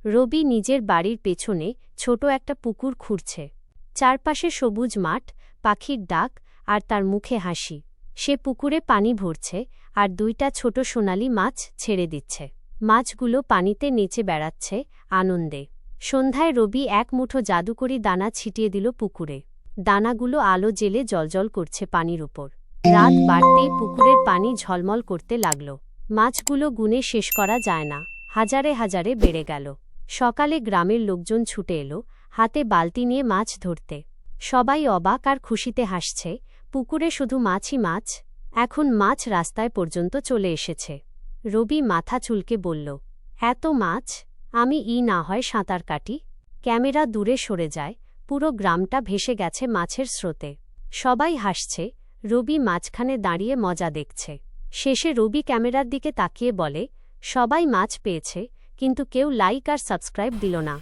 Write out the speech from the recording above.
রবি নিজের বাড়ির পেছনে ছোট একটা পুকুর খুঁড়ছে। চারপাশে সবুজ মাঠ, পাখির ডাক আর তার মুখে হাসি। সে পুকুরে পানি ভরছে আর দুইটা ছোট সোনালি মাছ ছেড়ে দিচ্ছে। মাছগুলো পানিতে নেচে বেড়াচ্ছে আনন্দে। সন্ধ্যায় রবি এক মুঠো জাদুকরি দানা ছিটিয়ে দিল পুকুরে। দানাগুলো আলো জেলে জ্বলজ্বল করছে পানির উপর। রাত বাড়তেই পুকুরের পানি ঝলমল করতে লাগল। মাছগুলো গুনে শেষ করা যায় না, হাজারে হাজারে বেড়ে গেল। সকালে গ্রামের লোকজন ছুটে এলো, হাতে বালতি নিয়ে মাছ ধরতে। সবাই অবাক আর খুশিতে হাসছে। পুকুরে শুধু মাছই মাছ। এখন মাছ রাস্তায় পর্যন্ত চলে এসেছে। রবি মাথা চুলকে বলল, এত মাছ! আমি না হয় সাঁতার কাটি। ক্যামেরা দূরে সরে যায়। পুরো গ্রামটা ভেসে গেছে মাছের স্রোতে। সবাই হাসছে। রবি মাঝখানে দাঁড়িয়ে মজা দেখছে। শেষে রবি ক্যামেরার দিকে তাকিয়ে বলে, সবাই মাছ পেয়েছে, কিন্তু কেউ লাইক আর সাবস্ক্রাইব দিল না।